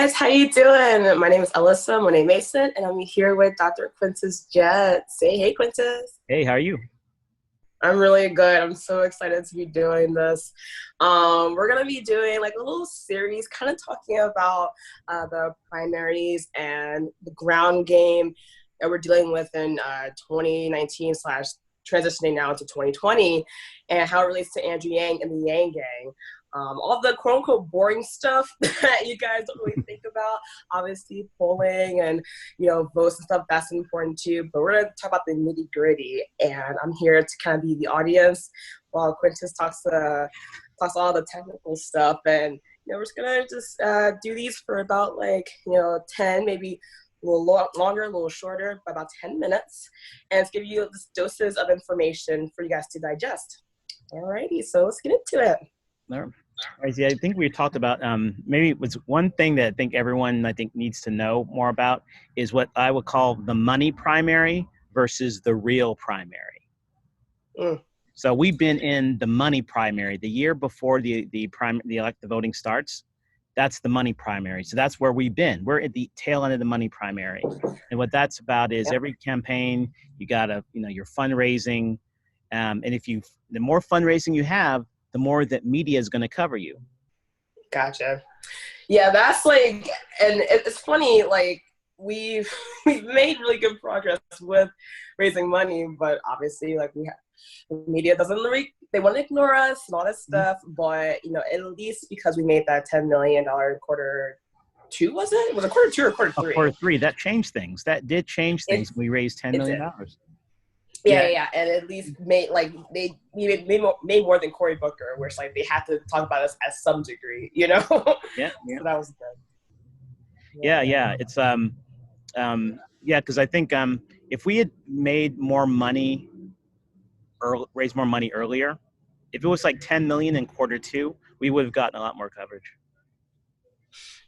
guys, how you doing? My name is Alyssa, my name is Mason, and I'm here with Dr. Quintus Jett. Say hey, Quintus. Hey, how are you? I'm really good. I'm so excited to be doing this. We're going to be doing like a little series kind of talking about the primaries and the ground game that we're dealing with in 2019 slash transitioning now into 2020 and how it relates to Andrew Yang and the Yang Gang. All the quote unquote boring stuff that you guys don't really think about, obviously polling and, votes and stuff, that's important too. But we're going to talk about the nitty gritty, and I'm here to kind of be the audience while Quintus talks all the technical stuff. And, we're just going to do these for about 10, maybe a little longer, a little shorter, but about 10 minutes, and give you just doses of information for you guys to digest. Alrighty, so let's get into it. All right, I think we talked about maybe it was one thing that I think everyone needs to know more about is what I would call the money primary versus the real primary. So we've been in the money primary the year before the voting starts. That's the money primary. So that's where we've been. We're at the tail end of the money primary, and what that's about is every campaign you gotta you're fundraising, and the more fundraising you have, the more that media is going to cover you. Gotcha. Yeah, that's and it's funny, we've made really good progress with raising money, but obviously the media they want to ignore us and all this stuff, but at least because we made that $10 million quarter two, was it? Was it quarter two or quarter three? Quarter three, that changed things. That did change things. We raised $10 million. Yeah, and at least made made more than Cory Booker, where it's they had to talk about us at some degree, Yeah. So that was good. Yeah. It's because I think if we had made more money or raised more money earlier, if it was 10 million in quarter two, we would have gotten a lot more coverage.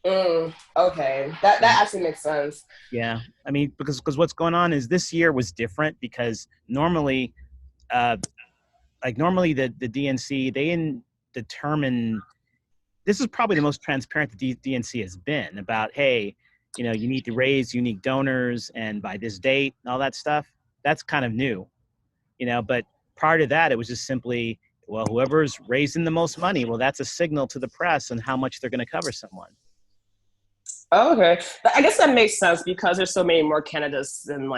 Okay, that actually makes sense. Yeah, I mean, because what's going on is this year was different because normally, the DNC, they didn't determine. This is probably the most transparent the DNC has been about. Hey, you need to raise unique donors, and by this date, and all that stuff. That's kind of new, But prior to that, it was just simply, well, whoever's raising the most money, well, that's a signal to the press on how much they're going to cover someone. Oh, okay. I guess that makes sense because there's so many more candidates and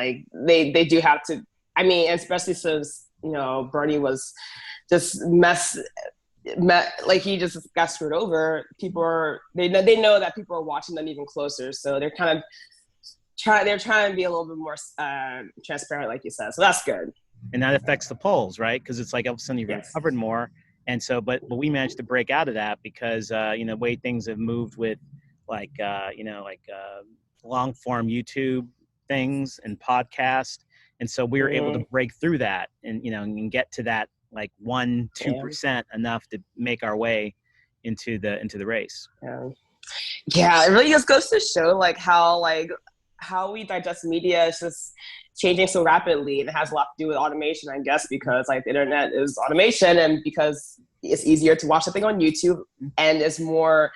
they do have to, especially since, Bernie was just he just got screwed over. They know that people are watching them even closer. So they're kind of trying to be a little bit more transparent, like you said. So that's good. And that affects the polls, right? Because it's all of a sudden you've covered more. And so, but we managed to break out of that because, the way things have moved with long form YouTube things and podcast. And so we were able to break through that and get to that 1-2% enough to make our way into the race. Yeah, it really just goes to show how we digest media is just changing so rapidly, and it has a lot to do with automation, I guess, because the internet is automation, and because it's easier to watch something on YouTube and it's more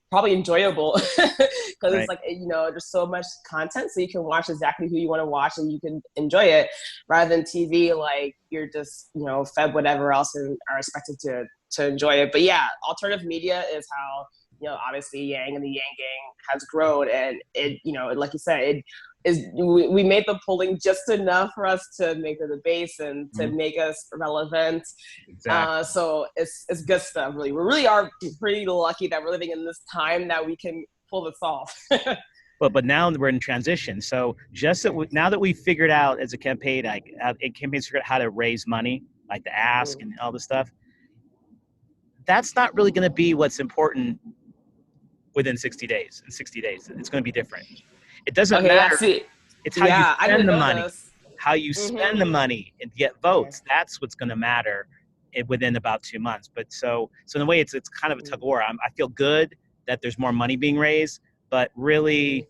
probably enjoyable because it's there's so much content, so you can watch exactly who you want to watch and you can enjoy it, rather than TV you're just fed whatever else and are expected to enjoy it. But yeah, alternative media is how obviously Yang and the Yang Gang has grown, and it like you said, it is we made the polling just enough for us to make the debates and to make us relevant. Exactly. So it's good stuff. Really, we really are pretty lucky that we're living in this time that we can pull this off. But now we're in transition. So now that we figured out as a campaign, campaigns figured out how to raise money, the ask and all this stuff. That's not really going to be what's important within 60 days. In 60 days, it's going to be different. It doesn't matter. It's how you spend the money. How you spend the money and get votes. That's what's going to matter within about 2 months. But so in a way, it's kind of a tug of war. I feel good that there's more money being raised, but really,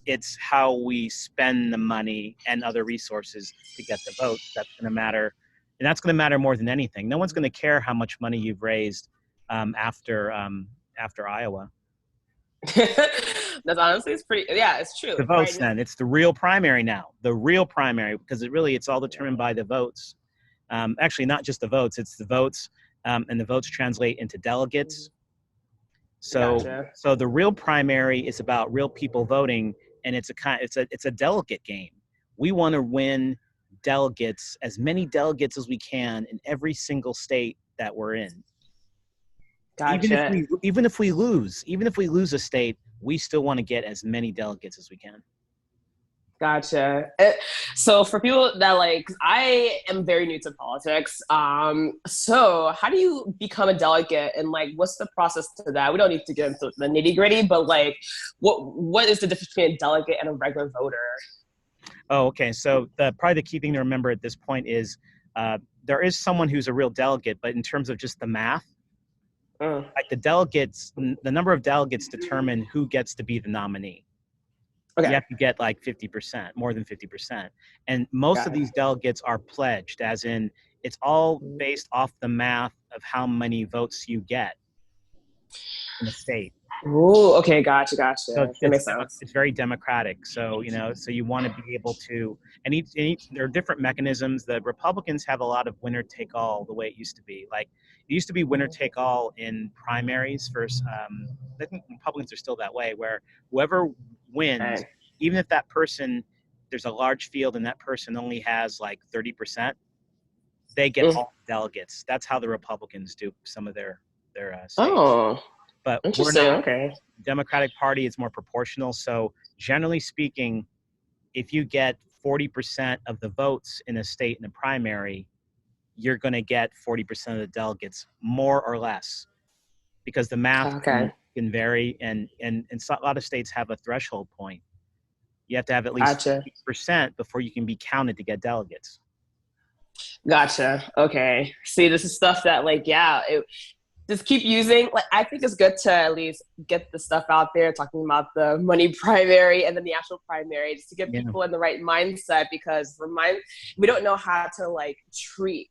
it's how we spend the money and other resources to get the votes that's going to matter. And that's going to matter more than anything. No one's going to care how much money you've raised after Iowa. That's honestly, it's pretty, yeah, it's true. The votes then. It's the real primary now. The real primary, because it's all determined by the votes. Actually, not just the votes. It's the votes, and the votes translate into delegates. So the real primary is about real people voting, and it's a delegate game. We want to win delegates, as many delegates as we can in every single state that we're in. Gotcha. Even if we lose a state, we still want to get as many delegates as we can. Gotcha. So for people that I am very new to politics. So how do you become a delegate, and what's the process to that? We don't need to get into the nitty gritty, but what is the difference between a delegate and a regular voter? Oh, okay. So probably the key thing to remember at this point is there is someone who's a real delegate, but in terms of just the math, like the delegates, the number of delegates determine who gets to be the nominee. Okay. You have to get 50%, more than 50%. And most of these delegates are pledged, as in it's all based off the math of how many votes you get in the state. Ooh, okay, gotcha. So that makes sense. It's very democratic. So, so you want to be able to, and there are different mechanisms. The Republicans have a lot of winner take all, the way it used to be. It used to be winner take all in primaries first. I think Republicans are still that way, where whoever wins, even if that person, there's a large field and that person only has 30%, they get all the delegates. That's how the Republicans do some of their states. Oh. But interesting. Okay. Democratic Party is more proportional. So generally speaking, if you get 40% of the votes in a state in a primary, you're going to get 40% of the delegates, more or less, because the math can vary. And a lot of states have a threshold point. You have to have at least 50% before you can be counted to get delegates. Gotcha. Okay. See, this is stuff that just keep using. I think it's good to at least get the stuff out there, talking about the money primary and then the actual primary, just to get people in the right mindset, because we don't know how to treat,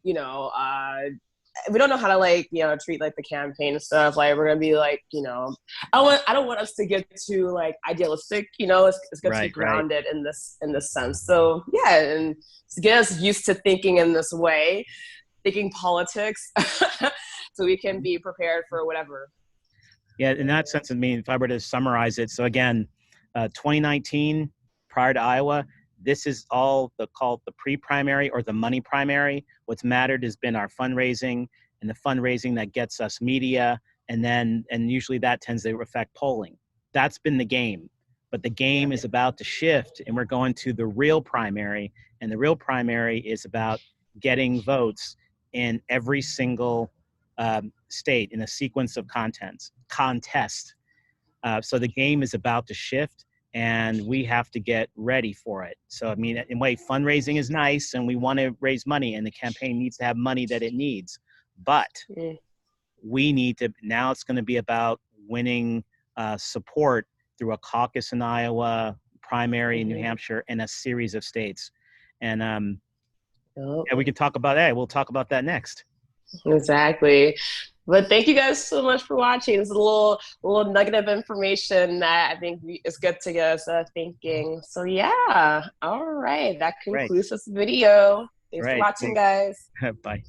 we don't know how to treat the campaign and stuff. We're gonna be I don't want us to get too idealistic. It's good to be grounded in this sense. So yeah, and to get us used to thinking in this way, thinking politics. So we can be prepared for whatever. Yeah, in that sense, if I were to summarize it, so again, 2019, prior to Iowa, this is all called the pre-primary or the money primary. What's mattered has been our fundraising, and the fundraising that gets us media, and usually that tends to affect polling. That's been the game. But the game is about to shift, and we're going to the real primary, and the real primary is about getting votes in every single state in a sequence of contest. So the game is about to shift, and we have to get ready for it. So, in a way, fundraising is nice, and we want to raise money, and the campaign needs to have money that it needs. But we need to, now it's going to be about winning support through a caucus in Iowa, primary in New Hampshire, and a series of states. And we can talk about that. We'll talk about that next. Exactly. But thank you guys so much for watching. It's a little nugget of information that I think is good to get us thinking. So yeah, all right. That concludes this video. Thanks for watching, guys. Bye.